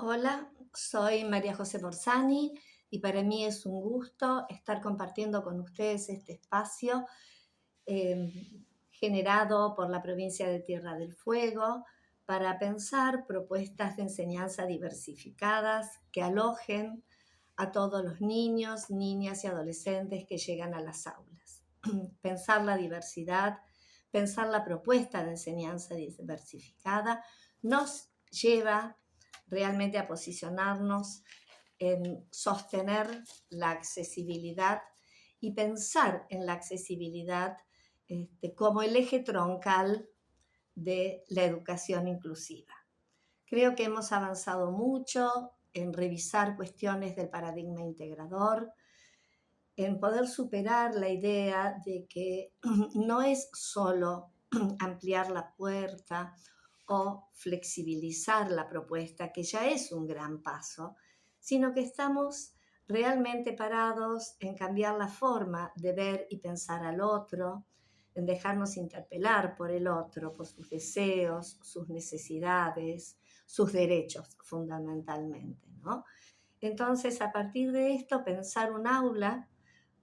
Hola, soy María José Borsani y para mí es un gusto estar compartiendo con ustedes este espacio eh, generado por la provincia de Tierra del Fuego para pensar propuestas de enseñanza diversificadas que alojen a todos los niños, niñas y adolescentes que llegan a las aulas. Pensar la diversidad, pensar la propuesta de enseñanza diversificada nos lleva realmente a posicionarnos en sostener la accesibilidad y pensar en la accesibilidad como el eje troncal de la educación inclusiva. Creo que hemos avanzado mucho en revisar cuestiones del paradigma integrador, en poder superar la idea de que no es solo ampliar la puerta o flexibilizar la propuesta, que ya es un gran paso, sino que estamos realmente parados en cambiar la forma de ver y pensar al otro, en dejarnos interpelar por el otro, por sus deseos, sus necesidades, sus derechos fundamentalmente, ¿no? Entonces, a partir de esto, pensar un aula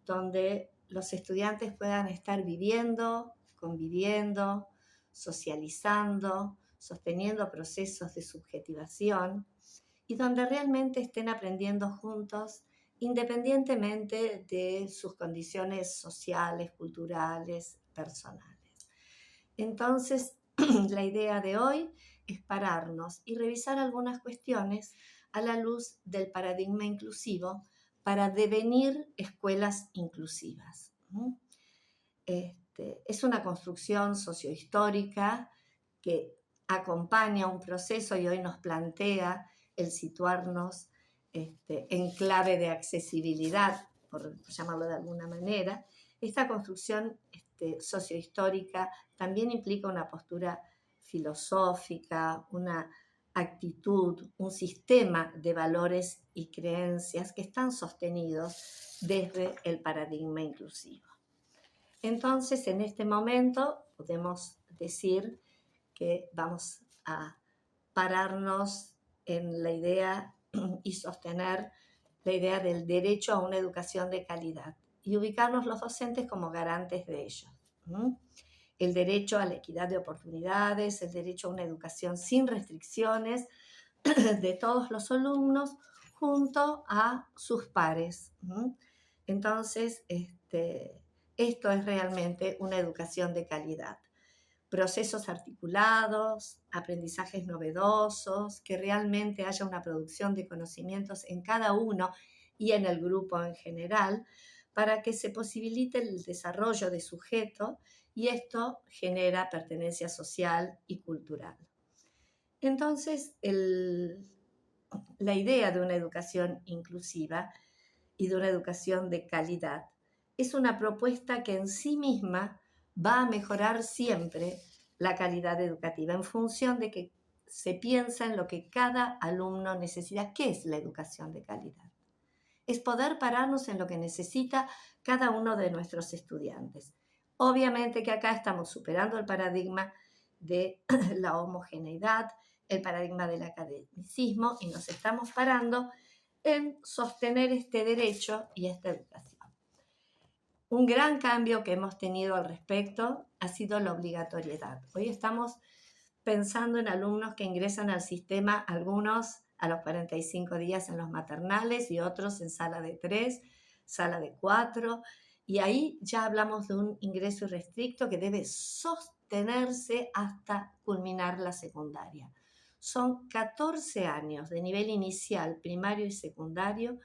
donde los estudiantes puedan estar viviendo, conviviendo, socializando, sosteniendo procesos de subjetivación y donde realmente estén aprendiendo juntos independientemente de sus condiciones sociales, culturales, personales. Entonces, la idea de hoy es pararnos y revisar algunas cuestiones a la luz del paradigma inclusivo para devenir escuelas inclusivas. Es una construcción sociohistórica que acompaña un proceso y hoy nos plantea el situarnos en clave de accesibilidad, por llamarlo de alguna manera. Esta construcción sociohistórica también implica una postura filosófica, una actitud, un sistema de valores y creencias que están sostenidos desde el paradigma inclusivo. Entonces, en este momento podemos decir que vamos a pararnos en la idea y sostener la idea del derecho a una educación de calidad y ubicarnos los docentes como garantes de ello. El derecho a la equidad de oportunidades, el derecho a una educación sin restricciones de todos los alumnos junto a sus pares. Entonces, esto es realmente una educación de calidad. Procesos articulados, aprendizajes novedosos, que realmente haya una producción de conocimientos en cada uno y en el grupo en general, para que se posibilite el desarrollo de sujeto y esto genera pertenencia social y cultural. Entonces, la idea de una educación inclusiva y de una educación de calidad es una propuesta que en sí misma va a mejorar siempre la calidad educativa en función de que se piensa en lo que cada alumno necesita. ¿Qué es la educación de calidad? Es poder pararnos en lo que necesita cada uno de nuestros estudiantes. Obviamente que acá estamos superando el paradigma de la homogeneidad, el paradigma del academicismo y nos estamos parando en sostener este derecho y esta educación. Un gran cambio que hemos tenido al respecto ha sido la obligatoriedad. Hoy estamos pensando en alumnos que ingresan al sistema, algunos a los 45 días en los maternales y otros en sala de 3, sala de 4, y ahí ya hablamos de un ingreso irrestricto que debe sostenerse hasta culminar la secundaria. Son 14 años de nivel inicial, primario y secundario,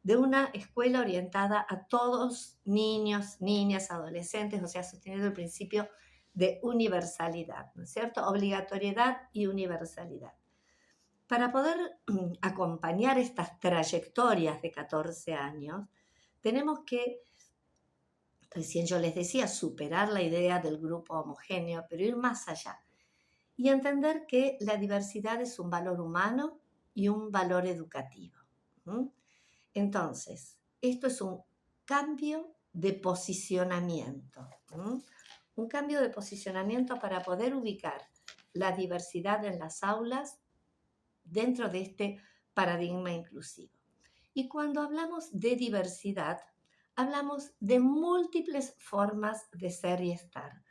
de una escuela orientada a todos, niños, niñas, adolescentes, o sea, sosteniendo el principio de universalidad, ¿no es cierto? Obligatoriedad y universalidad. Para poder acompañar estas trayectorias de 14 años, tenemos que, recién yo les decía, superar la idea del grupo homogéneo, pero ir más allá y entender que la diversidad es un valor humano y un valor educativo. Entonces, esto es un cambio de posicionamiento. Un cambio de posicionamiento para poder ubicar la diversidad en las aulas dentro de este paradigma inclusivo. Y cuando hablamos de diversidad, hablamos de múltiples formas de ser y estar.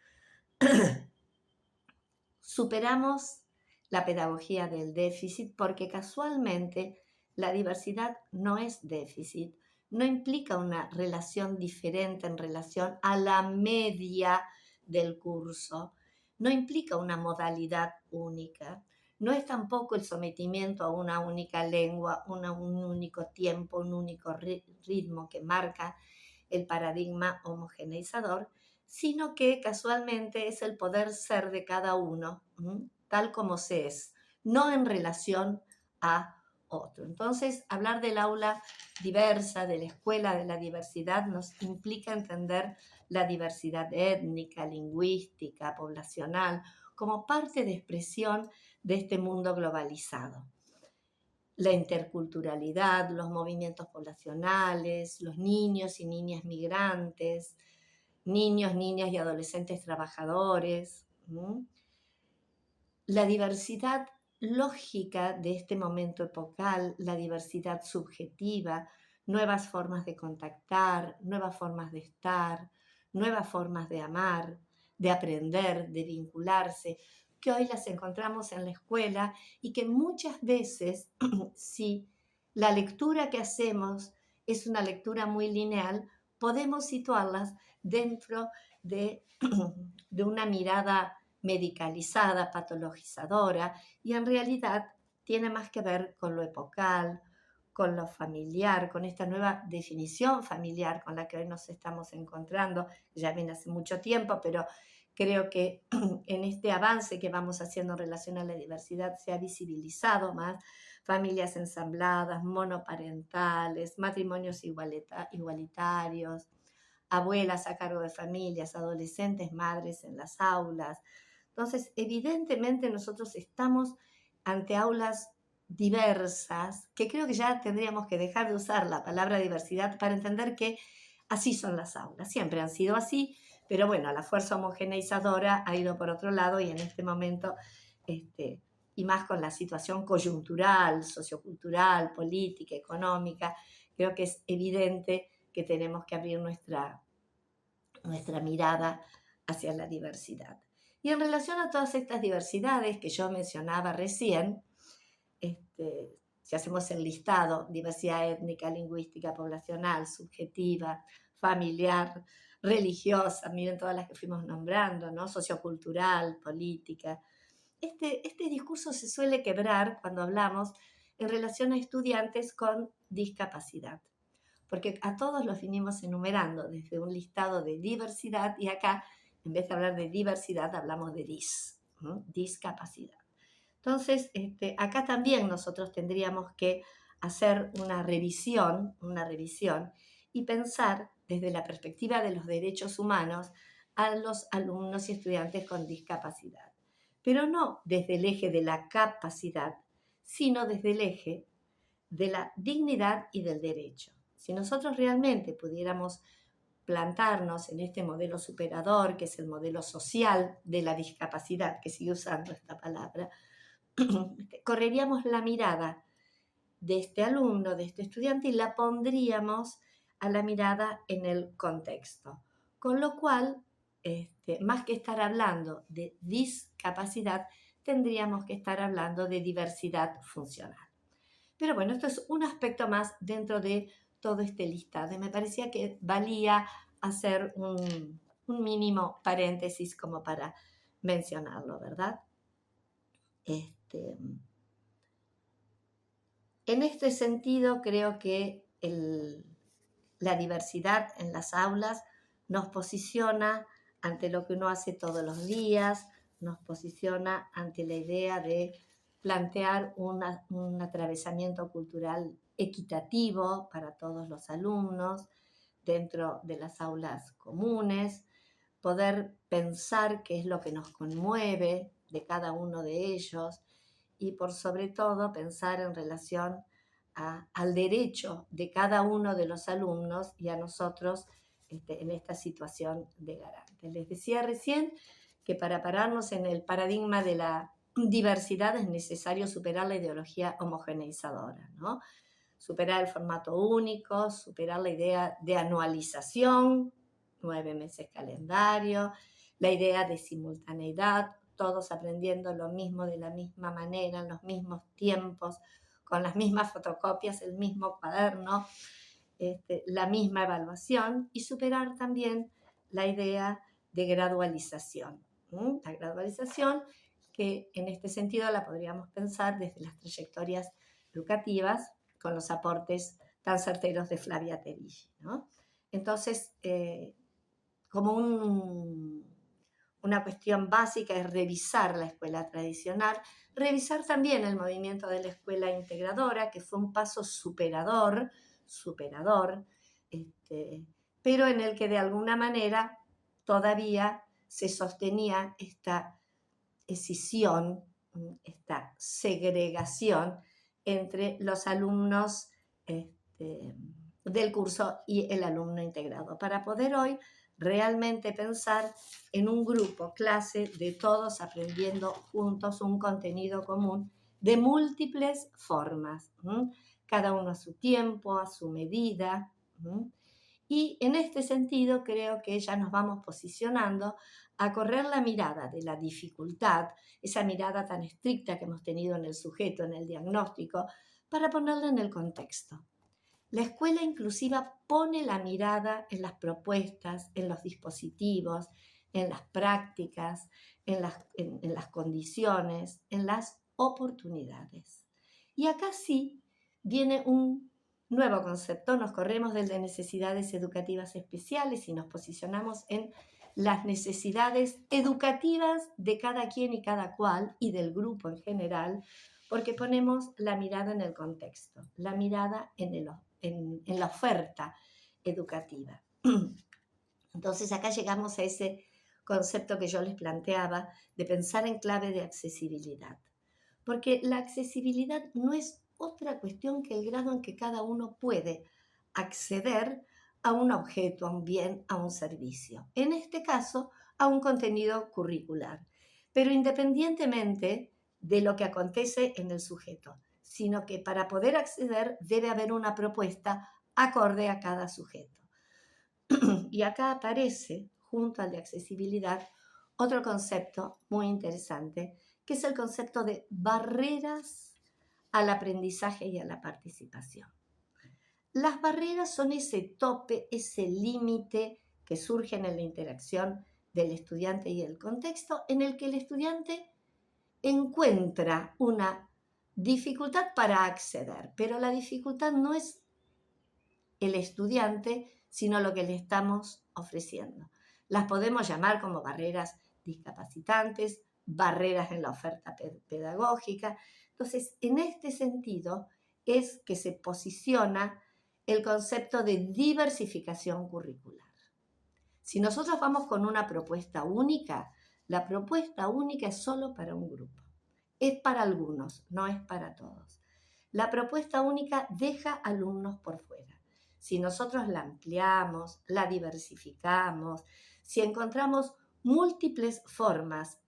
Superamos la pedagogía del déficit porque casualmente la diversidad no es déficit, no implica una relación diferente en relación a la media del curso, no implica una modalidad única, no es tampoco el sometimiento a una única lengua, un único tiempo, un único ritmo que marca el paradigma homogeneizador, sino que casualmente es el poder ser de cada uno, tal como se es, no en relación a otro. Entonces, hablar del aula diversa, de la escuela de la diversidad, nos implica entender la diversidad étnica, lingüística, poblacional, como parte de expresión de este mundo globalizado. La interculturalidad, los movimientos poblacionales, los niños y niñas migrantes, niños, niñas y adolescentes trabajadores. La diversidad lógica de este momento epocal, la diversidad subjetiva, nuevas formas de contactar, nuevas formas de estar, nuevas formas de amar, de aprender, de vincularse, que hoy las encontramos en la escuela y que muchas veces, si la lectura que hacemos es una lectura muy lineal, podemos situarlas dentro de, de una mirada medicalizada, patologizadora, y en realidad tiene más que ver con lo epocal, con lo familiar, con esta nueva definición familiar con la que hoy nos estamos encontrando, ya viene hace mucho tiempo, pero creo que en este avance que vamos haciendo en relación a la diversidad se ha visibilizado más familias ensambladas, monoparentales, matrimonios igualitarios, abuelas a cargo de familias, adolescentes, madres en las aulas. Entonces, evidentemente nosotros estamos ante aulas diversas, que creo que ya tendríamos que dejar de usar la palabra diversidad para entender que así son las aulas, siempre han sido así, pero bueno, la fuerza homogeneizadora ha ido por otro lado y en este momento, y más con la situación coyuntural, sociocultural, política, económica, creo que es evidente que tenemos que abrir nuestra mirada hacia la diversidad. Y en relación a todas estas diversidades que yo mencionaba recién, si hacemos el listado, diversidad étnica, lingüística, poblacional, subjetiva, familiar, religiosa, miren todas las que fuimos nombrando, ¿no? Sociocultural, política. Este discurso se suele quebrar cuando hablamos en relación a estudiantes con discapacidad, porque a todos los vinimos enumerando desde un listado de diversidad y acá, en vez de hablar de diversidad, hablamos de discapacidad. Entonces, acá también nosotros tendríamos que hacer una revisión y pensar desde la perspectiva de los derechos humanos a los alumnos y estudiantes con discapacidad. Pero no desde el eje de la capacidad, sino desde el eje de la dignidad y del derecho. Si nosotros realmente pudiéramos plantarnos en este modelo superador, que es el modelo social de la discapacidad, que sigue usando esta palabra, correríamos la mirada de este alumno, de este estudiante, y la pondríamos a la mirada en el contexto. Con lo cual, más que estar hablando de discapacidad, tendríamos que estar hablando de diversidad funcional. Pero bueno, esto es un aspecto más dentro de todo este listado. Me parecía que valía hacer un mínimo paréntesis como para mencionarlo, ¿verdad? En este sentido, creo que la diversidad en las aulas nos posiciona ante lo que uno hace todos los días, nos posiciona ante la idea de plantear un atravesamiento cultural equitativo para todos los alumnos dentro de las aulas comunes, poder pensar qué es lo que nos conmueve de cada uno de ellos y por sobre todo pensar en relación al derecho de cada uno de los alumnos y a nosotros en esta situación de garante. Les decía recién que para pararnos en el paradigma de la diversidad es necesario superar la ideología homogeneizadora, ¿no? Superar el formato único, superar la idea de anualización, 9 meses calendario, la idea de simultaneidad, todos aprendiendo lo mismo de la misma manera, en los mismos tiempos, con las mismas fotocopias, el mismo cuaderno, la misma evaluación, y superar también la idea de gradualización. La gradualización que en este sentido la podríamos pensar desde las trayectorias educativas con los aportes tan certeros de Flavia Terilli, ¿no? Entonces, como una cuestión básica es revisar la escuela tradicional, revisar también el movimiento de la escuela integradora, que fue un paso superador, pero en el que de alguna manera todavía se sostenía esta escisión, esta segregación entre los alumnos del curso y el alumno integrado, para poder hoy realmente pensar en un grupo, clase, de todos aprendiendo juntos un contenido común de múltiples formas, cada uno a su tiempo, a su medida. Y en este sentido creo que ya nos vamos posicionando a correr la mirada de la dificultad, esa mirada tan estricta que hemos tenido en el sujeto, en el diagnóstico, para ponerla en el contexto. La escuela inclusiva pone la mirada en las propuestas, en los dispositivos, en las prácticas, en las condiciones, en las oportunidades. Y acá sí viene un nuevo concepto, nos corremos del de necesidades educativas especiales y nos posicionamos en las necesidades educativas de cada quien y cada cual y del grupo en general, porque ponemos la mirada en el contexto, la mirada en la oferta educativa. Entonces acá llegamos a ese concepto que yo les planteaba de pensar en clave de accesibilidad, porque la accesibilidad no es otra cuestión que el grado en que cada uno puede acceder a un objeto, a un bien, a un servicio. En este caso, a un contenido curricular, pero independientemente de lo que acontece en el sujeto, sino que para poder acceder debe haber una propuesta acorde a cada sujeto. Y acá aparece, junto al de accesibilidad, otro concepto muy interesante, que es el concepto de barreras al aprendizaje y a la participación. Las barreras son ese tope, ese límite que surge en la interacción del estudiante y el contexto, en el que el estudiante encuentra una dificultad para acceder, pero la dificultad no es el estudiante, sino lo que le estamos ofreciendo. Las podemos llamar como barreras discapacitantes, barreras en la oferta pedagógica. Entonces, en este sentido es que se posiciona el concepto de diversificación curricular. Si nosotros vamos con una propuesta única, la propuesta única es solo para un grupo. Es para algunos, no es para todos. La propuesta única deja alumnos por fuera. Si nosotros la ampliamos, la diversificamos, si encontramos múltiples formas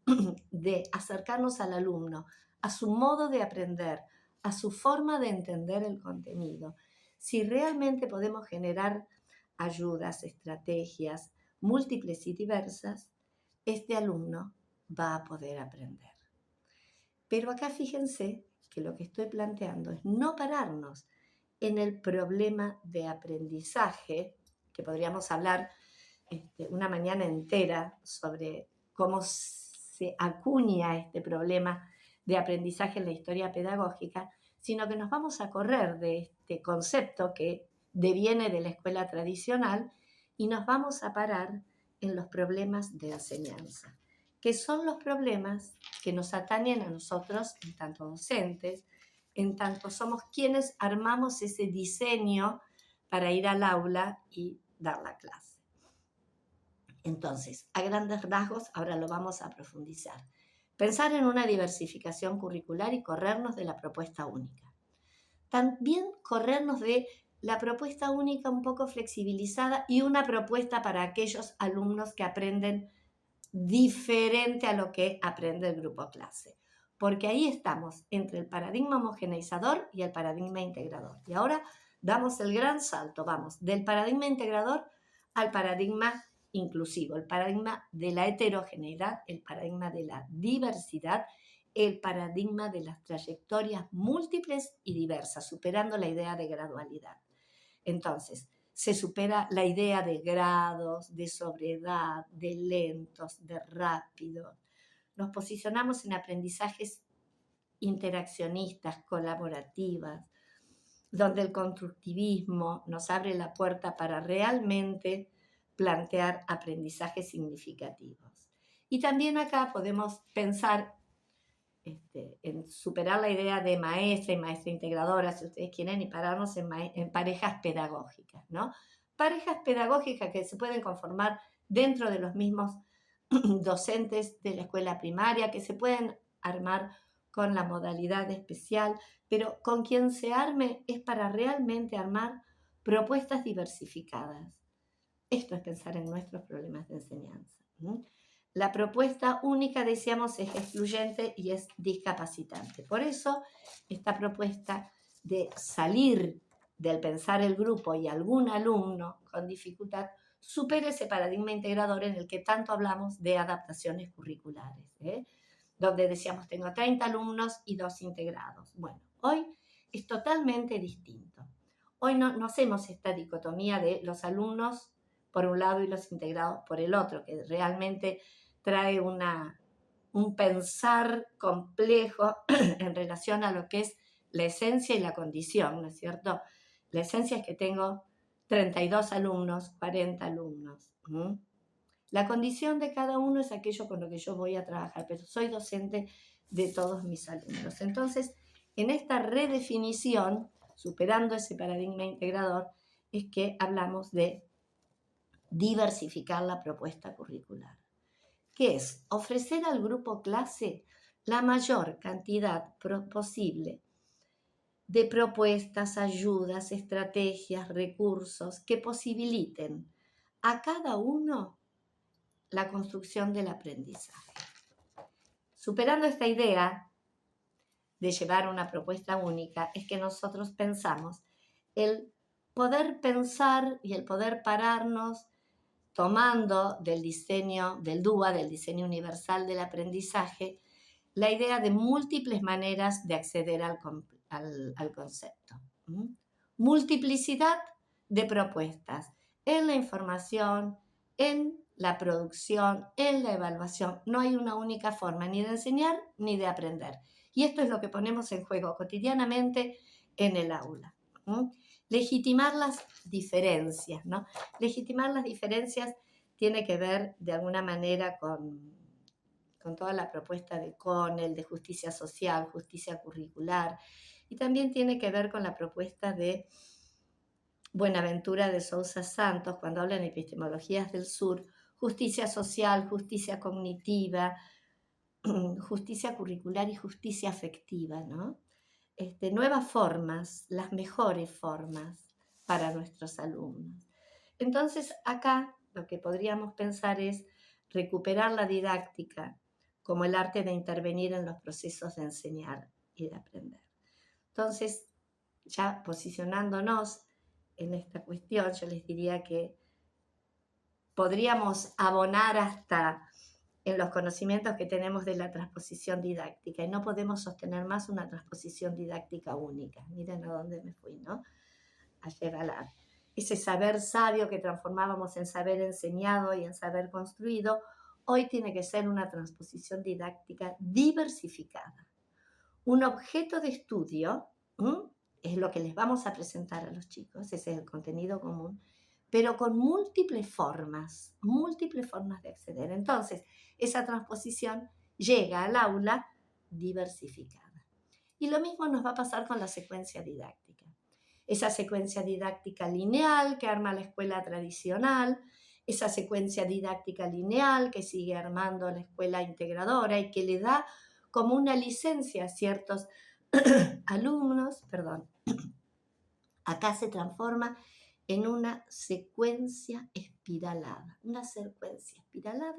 de acercarnos al alumno, a su modo de aprender, a su forma de entender el contenido, si realmente podemos generar ayudas, estrategias múltiples y diversas, este alumno va a poder aprender. Pero acá fíjense que lo que estoy planteando es no pararnos en el problema de aprendizaje, que podríamos hablar una mañana entera sobre cómo se acuña este problema de aprendizaje en la historia pedagógica, sino que nos vamos a correr de este concepto que deviene de la escuela tradicional y nos vamos a parar en los problemas de enseñanza, que son los problemas que nos atañen a nosotros en tanto docentes, en tanto somos quienes armamos ese diseño para ir al aula y dar la clase. Entonces, a grandes rasgos, ahora lo vamos a profundizar. Pensar en una diversificación curricular y corrernos de la propuesta única. También corrernos de la propuesta única un poco flexibilizada y una propuesta para aquellos alumnos que aprenden diferente a lo que aprende el grupo clase. porque ahí estamos entre el paradigma homogeneizador y el paradigma integrador. Y ahora damos el gran salto, vamos, del paradigma integrador al paradigma inclusivo, el paradigma de la heterogeneidad, el paradigma de la diversidad, el paradigma de las trayectorias múltiples y diversas, superando la idea de gradualidad. Entonces, se supera la idea de grados, de sobriedad, de lentos, de rápidos. Nos posicionamos en aprendizajes interaccionistas, colaborativas, donde el constructivismo nos abre la puerta para realmente plantear aprendizajes significativos. Y también acá podemos pensar en superar la idea de maestra y maestra integradora, si ustedes quieren, y pararnos en parejas pedagógicas, ¿no? Parejas pedagógicas que se pueden conformar dentro de los mismos docentes de la escuela primaria, que se pueden armar con la modalidad especial, pero con quien se arme es para realmente armar propuestas diversificadas. Esto es pensar en nuestros problemas de enseñanza. La propuesta única, decíamos, es excluyente y es discapacitante. Por eso, esta propuesta de salir del pensar el grupo y algún alumno con dificultad supera ese paradigma integrador en el que tanto hablamos de adaptaciones curriculares, donde decíamos tengo 30 alumnos y 2 integrados. Bueno, hoy es totalmente distinto. Hoy no hacemos esta dicotomía de los alumnos por un lado y los integrados por el otro, que realmente trae un pensar complejo en relación a lo que es la esencia y la condición, ¿no es cierto? La esencia es que tengo 32 alumnos, 40 alumnos. La condición de cada uno es aquello con lo que yo voy a trabajar, pero soy docente de todos mis alumnos. Entonces, en esta redefinición, superando ese paradigma integrador, es que hablamos de diversificar la propuesta curricular, que es ofrecer al grupo clase la mayor cantidad posible de propuestas, ayudas, estrategias, recursos que posibiliten a cada uno la construcción del aprendizaje. Superando esta idea de llevar una propuesta única, es que nosotros pensamos el poder pensar y el poder pararnos tomando del diseño, del DUA, del diseño universal del aprendizaje, la idea de múltiples maneras de acceder al concepto. Multiplicidad de propuestas en la información, en la producción, en la evaluación. No hay una única forma ni de enseñar ni de aprender. Y esto es lo que ponemos en juego cotidianamente en el aula. Legitimar las diferencias, ¿no? Legitimar las diferencias tiene que ver de alguna manera con toda la propuesta de Connell, de justicia social, justicia curricular, y también tiene que ver con la propuesta de Buenaventura de Sousa Santos, cuando habla en epistemologías del sur, justicia social, justicia cognitiva, justicia curricular y justicia afectiva, ¿no? Nuevas formas, las mejores formas para nuestros alumnos. Entonces, acá lo que podríamos pensar es recuperar la didáctica como el arte de intervenir en los procesos de enseñar y de aprender. Entonces, ya posicionándonos en esta cuestión, yo les diría que podríamos abonar hasta en los conocimientos que tenemos de la transposición didáctica y no podemos sostener más una transposición didáctica única. Miren a dónde me fui, ¿no? A llevar ese saber sabio que transformábamos en saber enseñado y en saber construido, hoy tiene que ser una transposición didáctica diversificada. Un objeto de estudio es lo que les vamos a presentar a los chicos, ese es el contenido común, pero con múltiples formas de acceder. Entonces, esa transposición llega al aula diversificada. Y lo mismo nos va a pasar con la secuencia didáctica. Esa secuencia didáctica lineal que arma la escuela tradicional, esa secuencia didáctica lineal que sigue armando la escuela integradora y que le da como una licencia a ciertos alumnos, acá se transforma en una secuencia espiralada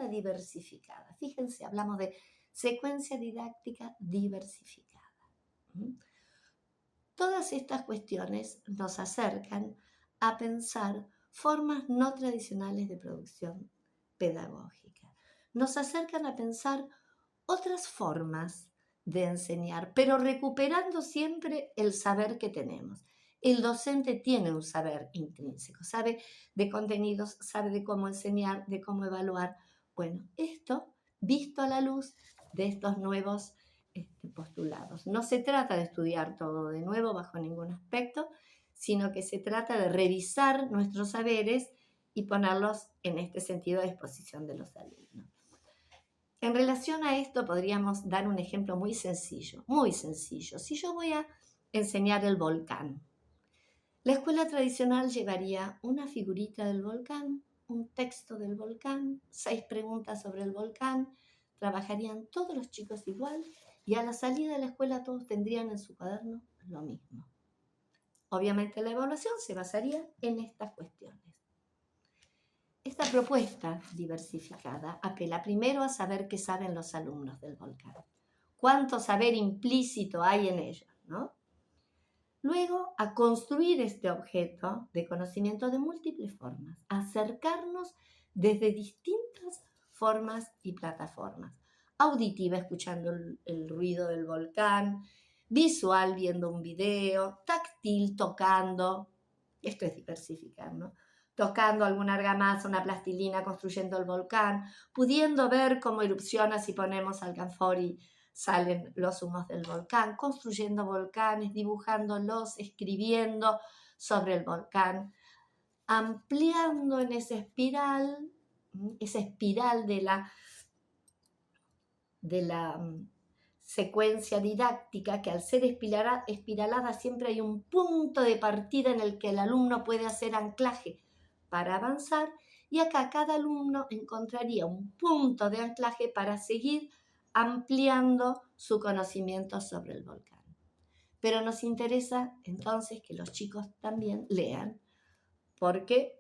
diversificada. Fíjense, hablamos de secuencia didáctica diversificada. Todas estas cuestiones nos acercan a pensar formas no tradicionales de producción pedagógica. Nos acercan a pensar otras formas de enseñar, pero recuperando siempre el saber que tenemos. El docente tiene un saber intrínseco, sabe de contenidos, sabe de cómo enseñar, de cómo evaluar. Bueno, esto visto a la luz de estos nuevos postulados. No se trata de estudiar todo de nuevo bajo ningún aspecto, sino que se trata de revisar nuestros saberes y ponerlos en este sentido a disposición de los alumnos. En relación a esto podríamos dar un ejemplo muy sencillo, muy sencillo. Si yo voy a enseñar el volcán, la escuela tradicional llevaría una figurita del volcán, un texto del volcán, 6 preguntas sobre el volcán, trabajarían todos los chicos igual y a la salida de la escuela todos tendrían en su cuaderno lo mismo. Obviamente la evaluación se basaría en estas cuestiones. Esta propuesta diversificada apela primero a saber qué saben los alumnos del volcán, cuánto saber implícito hay en ellos, ¿no? Luego, a construir este objeto de conocimiento de múltiples formas, acercarnos desde distintas formas y plataformas. Auditiva, escuchando el ruido del volcán, visual, viendo un video, táctil, tocando, esto es diversificar, ¿no? Tocando alguna argamasa, una plastilina, construyendo el volcán, pudiendo ver cómo erupciona si ponemos alcanfor y salen los humos del volcán, construyendo volcanes, dibujándolos, escribiendo sobre el volcán, ampliando en esa espiral de la secuencia didáctica, que al ser espiralada siempre hay un punto de partida en el que el alumno puede hacer anclaje para avanzar, y acá cada alumno encontraría un punto de anclaje para seguir ampliando su conocimiento sobre el volcán. Pero nos interesa entonces que los chicos también lean, porque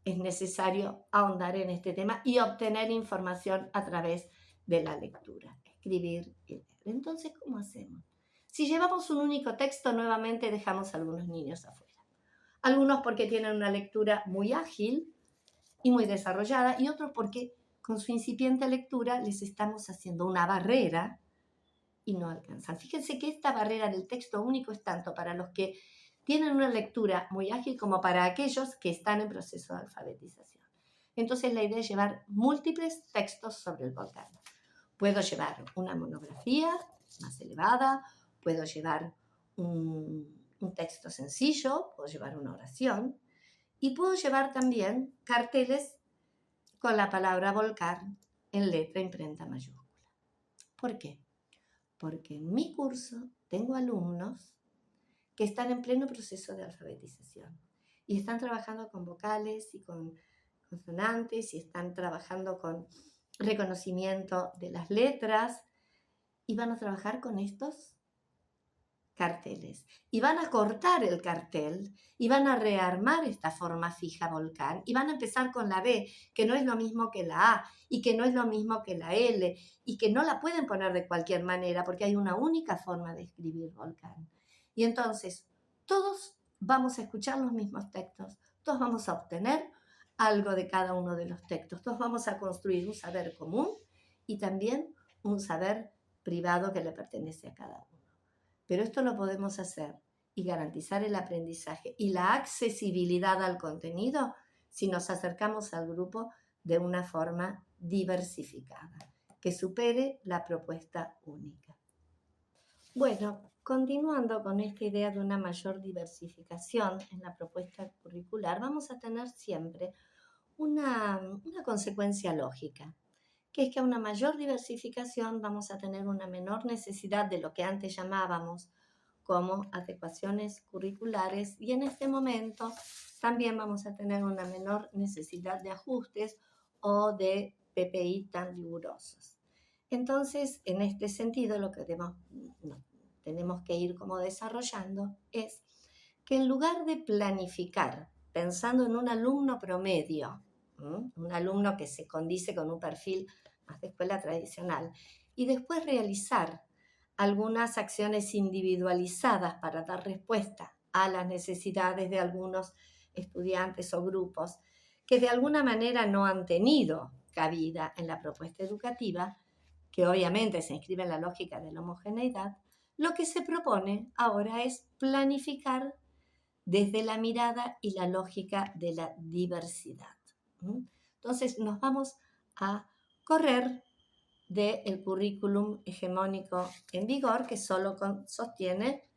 es necesario ahondar en este tema y obtener información a través de la lectura, escribir y leer. Entonces, ¿cómo hacemos? Si llevamos un único texto, nuevamente dejamos a algunos niños afuera. Algunos porque tienen una lectura muy ágil y muy desarrollada, y otros porque con su incipiente lectura les estamos haciendo una barrera y no alcanzan. Fíjense que esta barrera del texto único es tanto para los que tienen una lectura muy ágil como para aquellos que están en proceso de alfabetización. Entonces la idea es llevar múltiples textos sobre el volcán. Puedo llevar una monografía más elevada, puedo llevar un texto sencillo, puedo llevar una oración y puedo llevar también carteles con la palabra volcán en letra imprenta mayúscula. ¿Por qué? Porque en mi curso tengo alumnos que están en pleno proceso de alfabetización y están trabajando con vocales y con consonantes y están trabajando con reconocimiento de las letras y van a trabajar con estos carteles y van a cortar el cartel y van a rearmar esta forma fija volcán y van a empezar con la B, que no es lo mismo que la A y que no es lo mismo que la L y que no la pueden poner de cualquier manera porque hay una única forma de escribir volcán. Y entonces todos vamos a escuchar los mismos textos, todos vamos a obtener algo de cada uno de los textos, todos vamos a construir un saber común y también un saber privado que le pertenece a cada uno. Pero esto lo podemos hacer y garantizar el aprendizaje y la accesibilidad al contenido si nos acercamos al grupo de una forma diversificada, que supere la propuesta única. Bueno, continuando con esta idea de una mayor diversificación en la propuesta curricular, vamos a tener siempre una consecuencia lógica, que es que a una mayor diversificación vamos a tener una menor necesidad de lo que antes llamábamos como adecuaciones curriculares y en este momento también vamos a tener una menor necesidad de ajustes o de PPI tan rigurosos. Entonces, en este sentido, lo que tenemos que ir como desarrollando es que en lugar de planificar pensando en un alumno promedio, un alumno que se condice con un perfil más de escuela tradicional, y después realizar algunas acciones individualizadas para dar respuesta a las necesidades de algunos estudiantes o grupos que de alguna manera no han tenido cabida en la propuesta educativa, que obviamente se inscribe en la lógica de la homogeneidad, lo que se propone ahora es planificar desde la mirada y la lógica de la diversidad. Entonces nos vamos a correr del currículum hegemónico en vigor que solo sostiene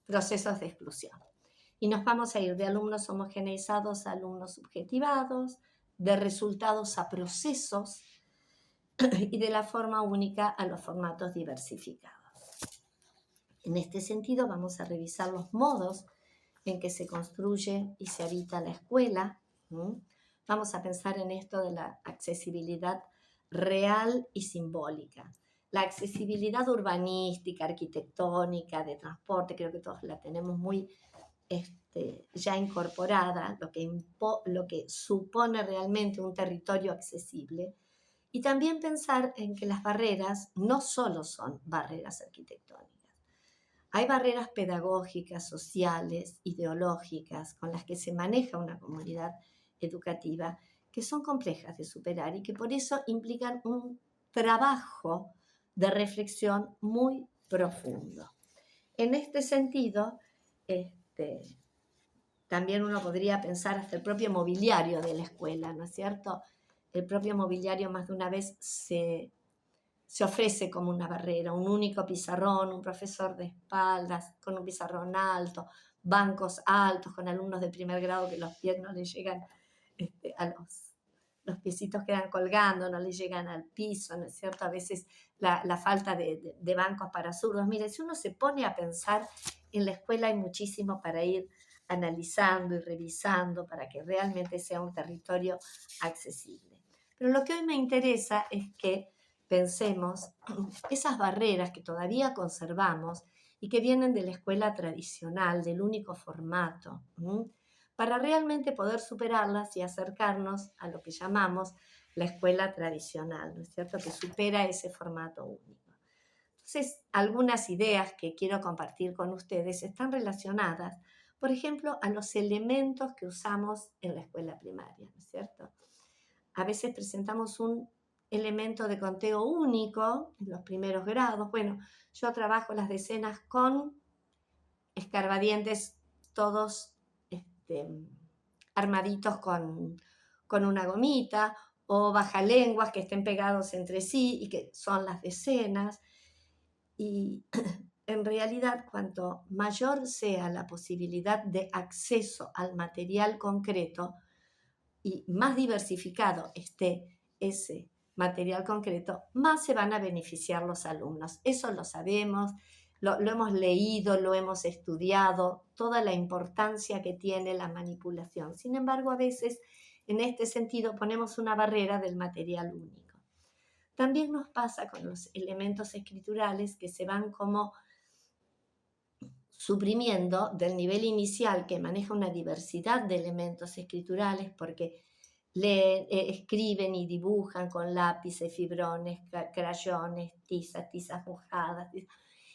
procesos de exclusión. Y nos vamos a ir de alumnos homogeneizados a alumnos subjetivados, de resultados a procesos y de la forma única a los formatos diversificados. En este sentido, vamos a revisar los modos en que se construye y se habita la escuela. Vamos a pensar en esto de la accesibilidad real y simbólica. La accesibilidad urbanística, arquitectónica, de transporte, creo que todos la tenemos muy ya incorporada, lo que supone realmente un territorio accesible. Y también pensar en que las barreras no solo son barreras arquitectónicas. Hay barreras pedagógicas, sociales, ideológicas con las que se maneja una comunidad educativa que son complejas de superar y que por eso implican un trabajo de reflexión muy profundo. En este sentido, también uno podría pensar hasta el propio mobiliario de la escuela, ¿no es cierto? El propio mobiliario más de una vez se ofrece como una barrera, un único pizarrón, un profesor de espaldas con un pizarrón alto, bancos altos con alumnos de primer grado que los pies no les llegan a los piecitos quedan colgando, no les llegan al piso, ¿no es cierto? A veces la falta de bancos para zurdos. Mire, si uno se pone a pensar, en la escuela hay muchísimo para ir analizando y revisando para que realmente sea un territorio accesible. Pero lo que hoy me interesa es que pensemos esas barreras que todavía conservamos y que vienen de la escuela tradicional, del único formato, para realmente poder superarlas y acercarnos a lo que llamamos la escuela tradicional, ¿no es cierto?, que supera ese formato único. Entonces, algunas ideas que quiero compartir con ustedes están relacionadas, por ejemplo, a los elementos que usamos en la escuela primaria, ¿no es cierto? A veces presentamos un elemento de conteo único en los primeros grados. Bueno, yo trabajo las decenas con escarbadientes todos armaditos con una gomita, o bajalenguas que estén pegados entre sí y que son las decenas. Y en realidad, cuanto mayor sea la posibilidad de acceso al material concreto y más diversificado esté ese material concreto, más se van a beneficiar los alumnos. Eso lo sabemos, lo hemos leído, lo hemos estudiado, toda la importancia que tiene la manipulación. Sin embargo, a veces en este sentido ponemos una barrera del material único. También nos pasa con los elementos escriturales que se van como suprimiendo del nivel inicial, que maneja una diversidad de elementos escriturales porque leen, escriben y dibujan con lápices, fibrones, crayones, tizas mojadas,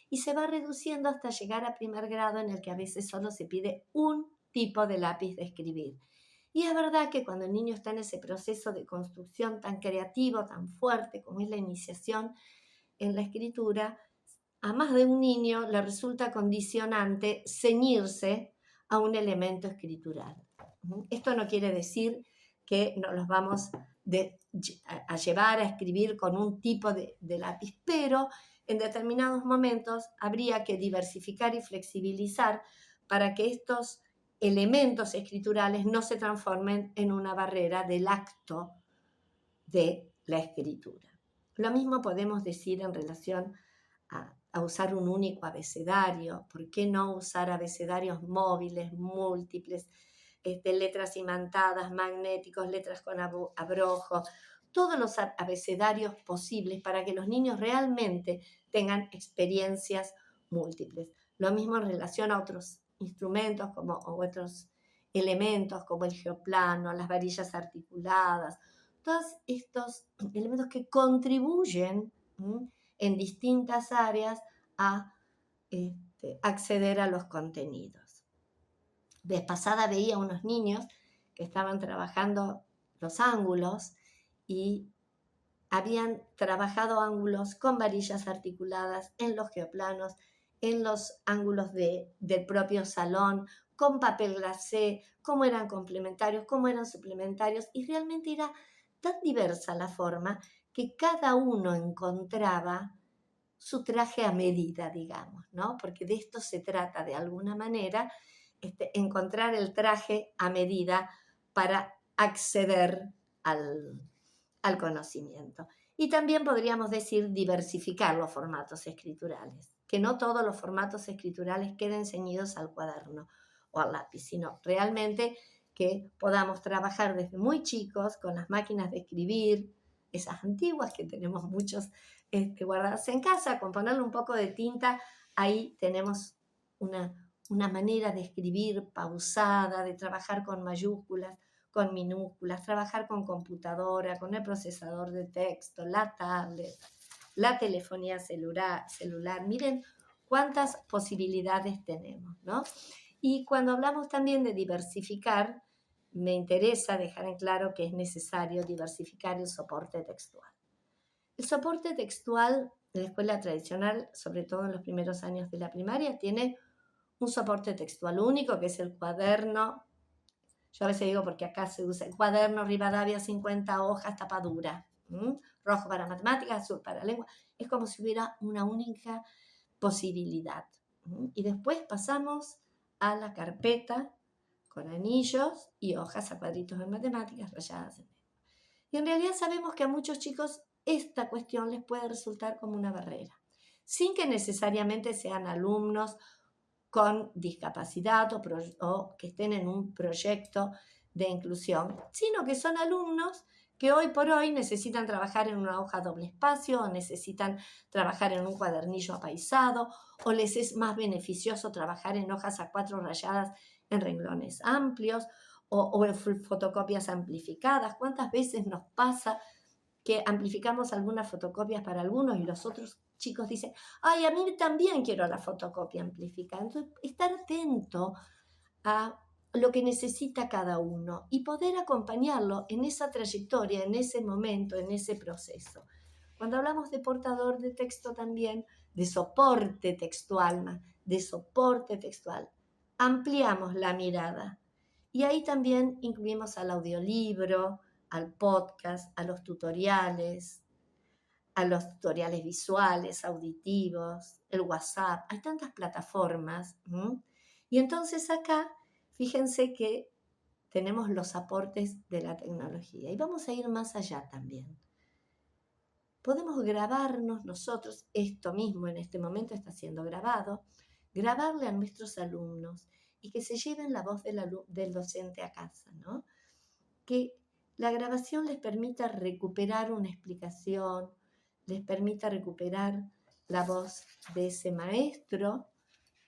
y se va reduciendo hasta llegar a primer grado en el que a veces solo se pide un tipo de lápiz de escribir. Y es verdad que cuando el niño está en ese proceso de construcción tan creativo, tan fuerte como es la iniciación en la escritura, a más de un niño le resulta condicionante ceñirse a un elemento escritural. Esto no quiere decir que nos los vamos a llevar a escribir con un tipo de lápiz, pero en determinados momentos habría que diversificar y flexibilizar para que estos elementos escriturales no se transformen en una barrera del acto de la escritura. Lo mismo podemos decir en relación a usar un único abecedario. ¿Por qué no usar abecedarios móviles, múltiples, letras imantadas, magnéticos, letras con abrojo, todos los abecedarios posibles para que los niños realmente tengan experiencias múltiples? Lo mismo en relación a otros instrumentos o otros elementos como el geoplano, las varillas articuladas, todos estos elementos que contribuyen en distintas áreas a acceder a los contenidos. Vez pasada veía unos niños que estaban trabajando los ángulos y habían trabajado ángulos con varillas articuladas en los geoplanos, en los ángulos del propio salón, con papel glacé, cómo eran complementarios, cómo eran suplementarios, y realmente era tan diversa la forma que cada uno encontraba su traje a medida, digamos, ¿no? Porque de esto se trata de alguna manera, encontrar el traje a medida para acceder al conocimiento. Y también podríamos decir diversificar los formatos escriturales, que no todos los formatos escriturales queden ceñidos al cuaderno o al lápiz, sino realmente que podamos trabajar desde muy chicos con las máquinas de escribir, esas antiguas que tenemos muchos guardadas en casa, con ponerle un poco de tinta, ahí tenemos una manera de escribir pausada, de trabajar con mayúsculas, con minúsculas, trabajar con computadora, con el procesador de texto, la tablet, la telefonía celular. Miren cuántas posibilidades tenemos, ¿no? Y cuando hablamos también de diversificar, me interesa dejar en claro que es necesario diversificar el soporte textual. El soporte textual en la escuela tradicional, sobre todo en los primeros años de la primaria, tiene un soporte textual único, que es el cuaderno. Yo a veces digo, porque acá se usa el cuaderno Rivadavia, 50 hojas, tapadura, rojo para matemáticas, azul para lengua. Es como si hubiera una única posibilidad. Y después pasamos a la carpeta con anillos y hojas a cuadritos en matemáticas rayadas en negro. Y en realidad sabemos que a muchos chicos esta cuestión les puede resultar como una barrera, sin que necesariamente sean alumnos con discapacidad o que estén en un proyecto de inclusión, sino que son alumnos que hoy por hoy necesitan trabajar en una hoja doble espacio, o necesitan trabajar en un cuadernillo apaisado, o les es más beneficioso trabajar en hojas A4 rayadas en renglones amplios, o en fotocopias amplificadas. ¿Cuántas veces nos pasa que amplificamos algunas fotocopias para algunos y los otros chicos dicen, ay, a mí también quiero la fotocopia amplificada? Entonces, estar atento a lo que necesita cada uno y poder acompañarlo en esa trayectoria, en ese momento, en ese proceso. Cuando hablamos de portador de texto también, de soporte textual, ampliamos la mirada. Y ahí también incluimos al audiolibro, al podcast, a los tutoriales visuales, auditivos, el WhatsApp. Hay tantas plataformas. Y entonces acá, fíjense que tenemos los aportes de la tecnología. Y vamos a ir más allá también. Podemos grabarnos nosotros, esto mismo en este momento está siendo grabado, grabarle a nuestros alumnos y que se lleven la voz del docente a casa, ¿no? Que la grabación les permita recuperar una explicación, les permita recuperar la voz de ese maestro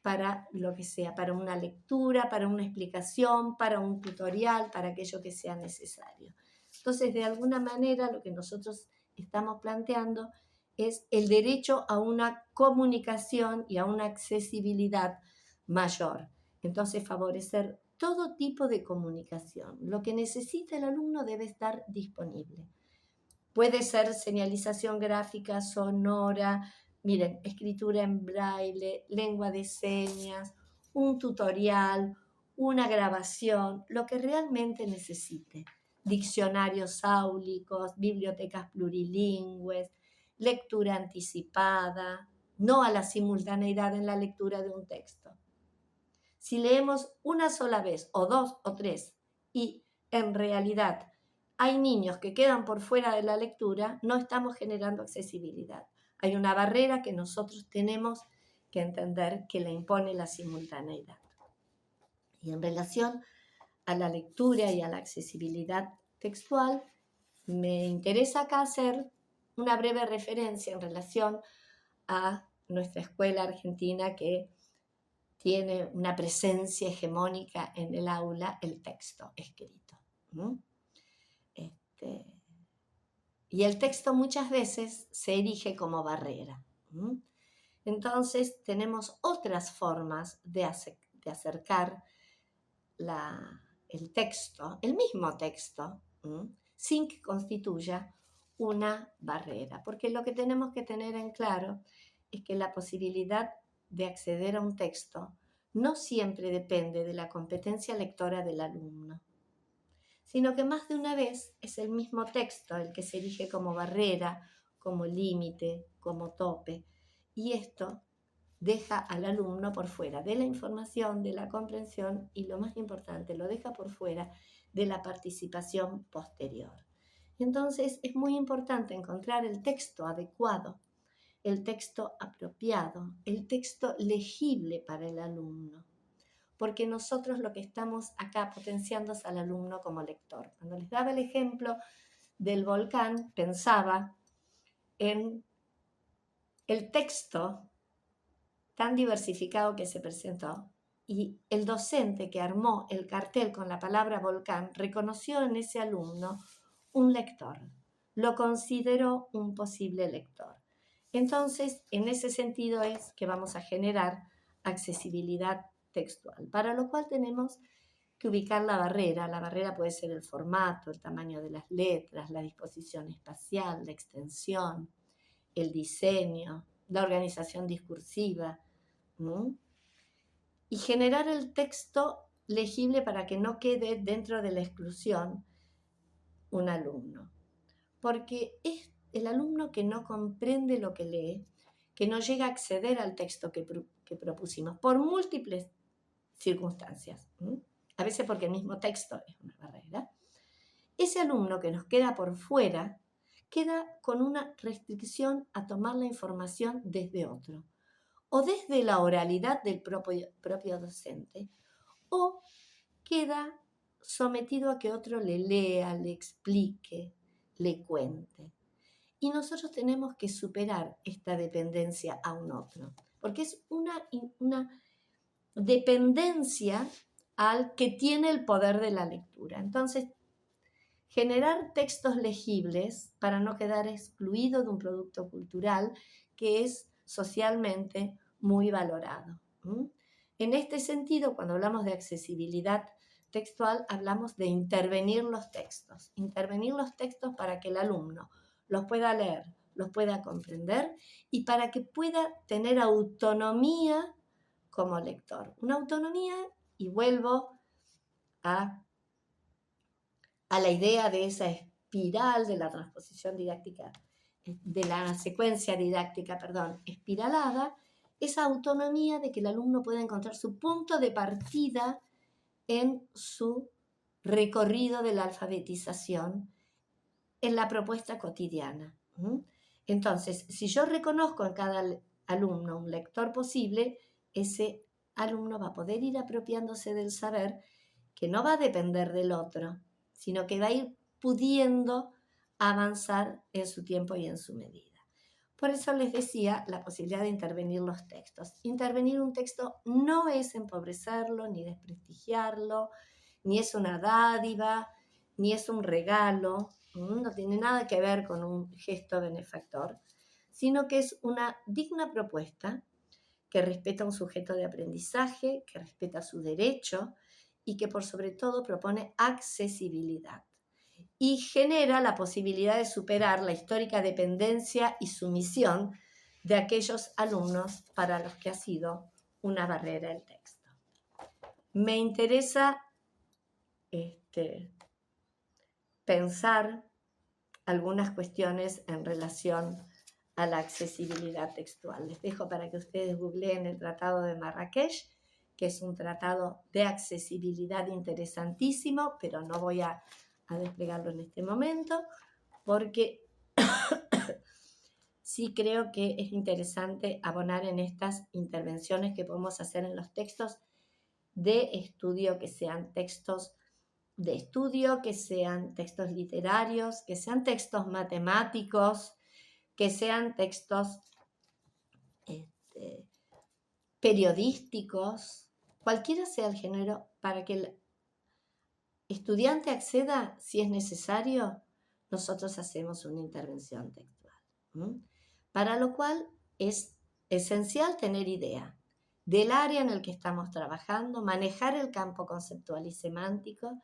para lo que sea, para una lectura, para una explicación, para un tutorial, para aquello que sea necesario. Entonces, de alguna manera, lo que nosotros estamos planteando es el derecho a una comunicación y a una accesibilidad mayor. Entonces, favorecer todo tipo de comunicación. Lo que necesita el alumno debe estar disponible. Puede ser señalización gráfica, sonora, miren, escritura en braille, lengua de señas, un tutorial, una grabación, lo que realmente necesite. Diccionarios áulicos, bibliotecas plurilingües, lectura anticipada, no a la simultaneidad en la lectura de un texto. Si leemos una sola vez, o dos, o tres, y en realidad hay niños que quedan por fuera de la lectura, no estamos generando accesibilidad. Hay una barrera que nosotros tenemos que entender que la impone la simultaneidad. Y en relación a la lectura y a la accesibilidad textual, me interesa acá hacer una breve referencia en relación a nuestra escuela argentina que tiene una presencia hegemónica en el aula, el texto escrito. Y el texto muchas veces se erige como barrera. Entonces tenemos otras formas de acercar el texto, el mismo texto, sin que constituya una barrera. Porque lo que tenemos que tener en claro es que la posibilidad de acceder a un texto no siempre depende de la competencia lectora del alumno, sino que más de una vez es el mismo texto el que se erige como barrera, como límite, como tope. Y esto deja al alumno por fuera de la información, de la comprensión y, lo más importante, lo deja por fuera de la participación posterior. Entonces es muy importante encontrar el texto adecuado, el texto apropiado, el texto legible para el alumno, porque nosotros lo que estamos acá potenciando es al alumno como lector. Cuando les daba el ejemplo del volcán, pensaba en el texto tan diversificado que se presentó, y el docente que armó el cartel con la palabra volcán reconoció en ese alumno un lector, lo consideró un posible lector. Entonces, en ese sentido es que vamos a generar accesibilidad textual, para lo cual tenemos que ubicar la barrera. La barrera puede ser el formato, el tamaño de las letras, la disposición espacial, la extensión, el diseño, la organización discursiva, y generar el texto legible para que no quede dentro de la exclusión un alumno. Porque es el alumno que no comprende lo que lee, que no llega a acceder al texto que propusimos por múltiples circunstancias. A veces porque el mismo texto es una barrera. Ese alumno que nos queda por fuera queda con una restricción a tomar la información desde otro, o desde la oralidad del propio docente, o queda sometido a que otro le lea, le explique, le cuente. Y nosotros tenemos que superar esta dependencia a un otro, porque es una dependencia al que tiene el poder de la lectura. Entonces, generar textos legibles para no quedar excluido de un producto cultural que es socialmente muy valorado. En este sentido, cuando hablamos de accesibilidad textual, hablamos de intervenir los textos para que el alumno los pueda leer, los pueda comprender y para que pueda tener autonomía como lector. Una autonomía, y vuelvo a la idea de esa espiral de la transposición didáctica, de la secuencia didáctica, espiralada, esa autonomía de que el alumno pueda encontrar su punto de partida en su recorrido de la alfabetización en la propuesta cotidiana. Entonces, si yo reconozco en cada alumno un lector posible, ese alumno va a poder ir apropiándose del saber que no va a depender del otro, sino que va a ir pudiendo avanzar en su tiempo y en su medida. Por eso les decía la posibilidad de intervenir los textos. Intervenir un texto no es empobrecerlo, ni desprestigiarlo, ni es una dádiva, ni es un regalo, no tiene nada que ver con un gesto benefactor, sino que es una digna propuesta que respeta a un sujeto de aprendizaje, que respeta su derecho y que por sobre todo propone accesibilidad y genera la posibilidad de superar la histórica dependencia y sumisión de aquellos alumnos para los que ha sido una barrera el texto. Me interesa pensar algunas cuestiones en relación a la accesibilidad textual. Les dejo para que ustedes googleen el Tratado de Marrakech, que es un tratado de accesibilidad interesantísimo, pero no voy a desplegarlo en este momento, porque sí creo que es interesante abonar en estas intervenciones que podemos hacer en los textos de estudio, que sean textos de estudio, que sean textos literarios, que sean textos matemáticos, que sean textos periodísticos, cualquiera sea el género, para que el estudiante acceda, si es necesario, nosotros hacemos una intervención textual. Para lo cual es esencial tener idea del área en el que estamos trabajando, manejar el campo conceptual y semántico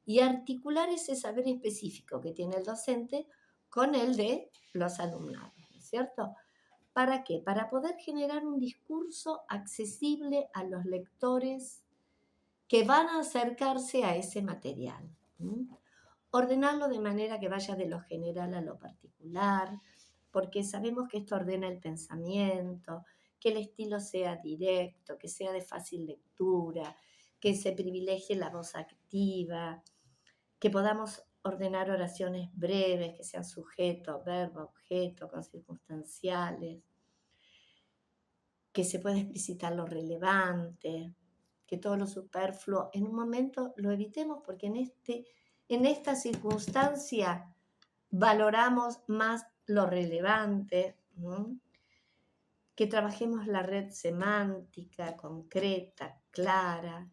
y articular ese saber específico que tiene el docente con el de los alumnados, ¿no es cierto? ¿Para qué? Para poder generar un discurso accesible a los lectores que van a acercarse a ese material. Ordenarlo de manera que vaya de lo general a lo particular, porque sabemos que esto ordena el pensamiento, que el estilo sea directo, que sea de fácil lectura, que se privilegie la voz activa, que podamos ordenar oraciones breves, que sean sujeto, verbo, objeto, consircunstanciales, que se pueda explicitar lo relevante, que todo lo superfluo en un momento lo evitemos, porque en esta circunstancia valoramos más lo relevante, ¿no? Que trabajemos la red semántica, concreta, clara,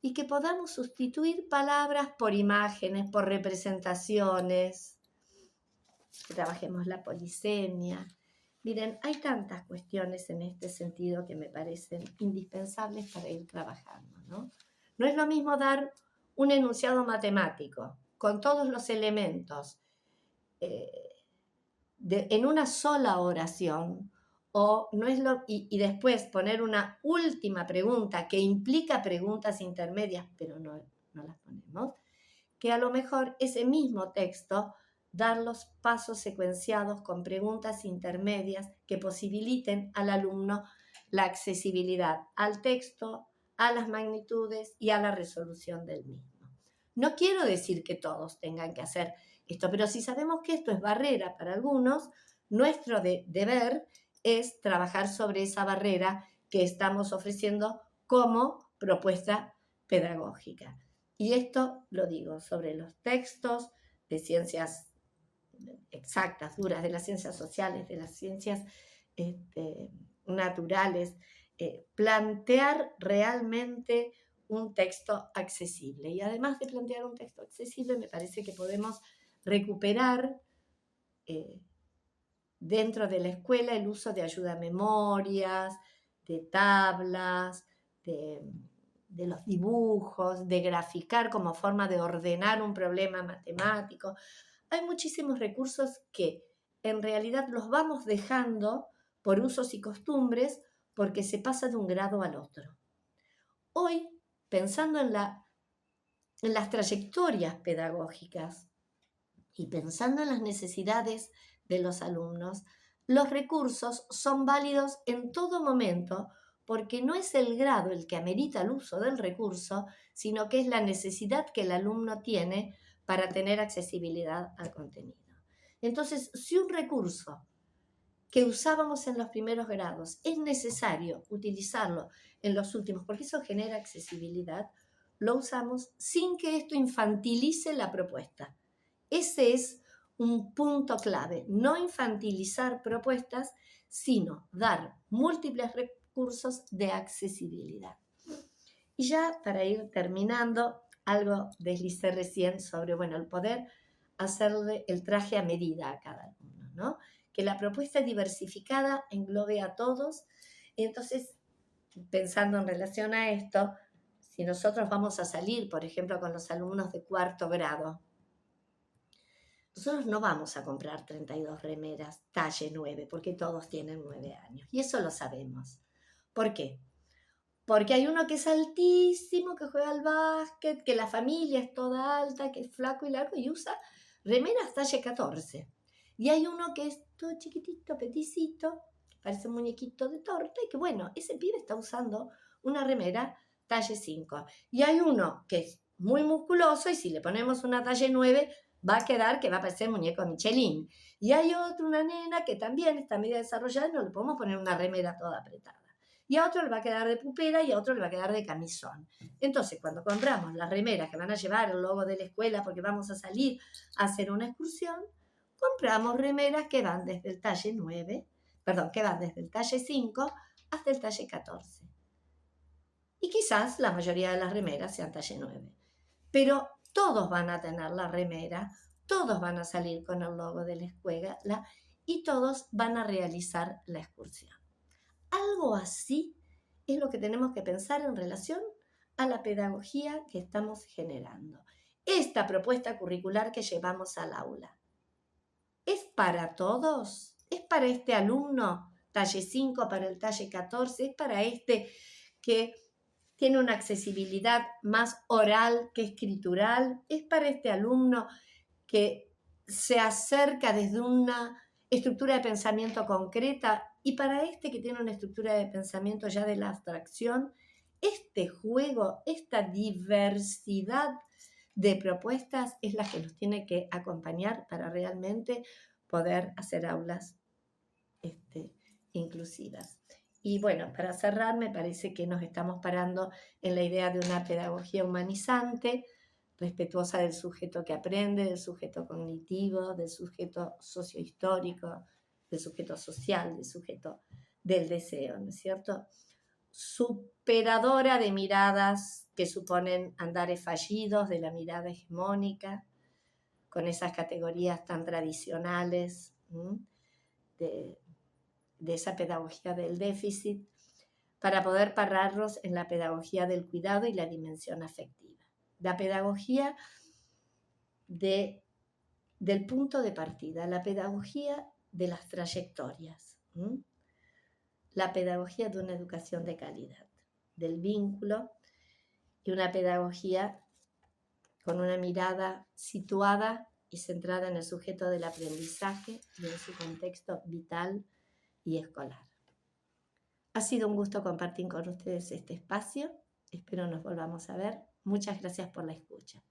y que podamos sustituir palabras por imágenes, por representaciones, que trabajemos la polisemia. Miren, hay tantas cuestiones en este sentido que me parecen indispensables para ir trabajando, ¿no? No es lo mismo dar un enunciado matemático con todos los elementos en una sola oración, o no es y después poner una última pregunta que implica preguntas intermedias, pero no las ponemos, que a lo mejor ese mismo texto dar los pasos secuenciados con preguntas intermedias que posibiliten al alumno la accesibilidad al texto, a las magnitudes y a la resolución del mismo. No quiero decir que todos tengan que hacer esto, pero si sabemos que esto es barrera para algunos, nuestro deber es trabajar sobre esa barrera que estamos ofreciendo como propuesta pedagógica. Y esto lo digo sobre los textos de ciencias exactas, duras, de las ciencias sociales, de las ciencias naturales, plantear realmente un texto accesible. Y además de plantear un texto accesible, me parece que podemos recuperar dentro de la escuela el uso de ayuda a memorias, de tablas, de los dibujos, de graficar como forma de ordenar un problema matemático. Hay muchísimos recursos que en realidad los vamos dejando por usos y costumbres porque se pasa de un grado al otro. Hoy, pensando en las trayectorias pedagógicas y pensando en las necesidades de los alumnos, los recursos son válidos en todo momento porque no es el grado el que amerita el uso del recurso, sino que es la necesidad que el alumno tiene para tener accesibilidad al contenido. Entonces, si un recurso que usábamos en los primeros grados es necesario utilizarlo en los últimos, porque eso genera accesibilidad, lo usamos sin que esto infantilice la propuesta. Ese es un punto clave, no infantilizar propuestas, sino dar múltiples recursos de accesibilidad. Y ya para ir terminando, algo deslicé recién sobre, el poder hacerle el traje a medida a cada alumno, ¿no? Que la propuesta diversificada englobe a todos. Y entonces, pensando en relación a esto, si nosotros vamos a salir, por ejemplo, con los alumnos de 4º grado, nosotros no vamos a comprar 32 remeras talle 9, porque todos tienen 9 años. Y eso lo sabemos. ¿Por qué? Porque hay uno que es altísimo, que juega al básquet, que la familia es toda alta, que es flaco y largo y usa remeras talle 14. Y hay uno que es todo chiquitito, peticito, que parece un muñequito de torta y que ese pibe está usando una remera talle 5. Y hay uno que es muy musculoso y si le ponemos una talle 9 va a quedar que va a parecer muñeco Michelin. Y hay otro, una nena que también está medio desarrollada y no le podemos poner una remera toda apretada. Y a otro le va a quedar de pupera y a otro le va a quedar de camisón. Entonces, cuando compramos las remeras que van a llevar el logo de la escuela porque vamos a salir a hacer una excursión, compramos remeras que van desde el talle 5 hasta el talle 14. Y quizás la mayoría de las remeras sean talle 9. Pero todos van a tener la remera todos van a salir con el logo de la escuela y todos van a realizar la excursión. Algo así es lo que tenemos que pensar en relación a la pedagogía que estamos generando. Esta propuesta curricular que llevamos al aula, ¿es para todos? ¿Es para este alumno talle 5, para el talle 14? ¿Es para este que tiene una accesibilidad más oral que escritural? ¿Es para este alumno que se acerca desde una estructura de pensamiento concreta? Y para este que tiene una estructura de pensamiento ya de la abstracción, este juego, esta diversidad de propuestas es la que nos tiene que acompañar para realmente poder hacer aulas inclusivas. Y bueno, para cerrar, me parece que nos estamos parando en la idea de una pedagogía humanizante, respetuosa del sujeto que aprende, del sujeto cognitivo, del sujeto sociohistórico, del sujeto social, del sujeto del deseo, ¿no es cierto? Superadora de miradas que suponen andares fallidos de la mirada hegemónica, con esas categorías tan tradicionales de esa pedagogía del déficit, para poder pararnos en la pedagogía del cuidado y la dimensión afectiva. La pedagogía del punto de partida, la pedagogía de las trayectorias, la pedagogía de una educación de calidad, del vínculo, y una pedagogía con una mirada situada y centrada en el sujeto del aprendizaje y en su contexto vital y escolar. Ha sido un gusto compartir con ustedes este espacio. Espero nos volvamos a ver. Muchas gracias por la escucha.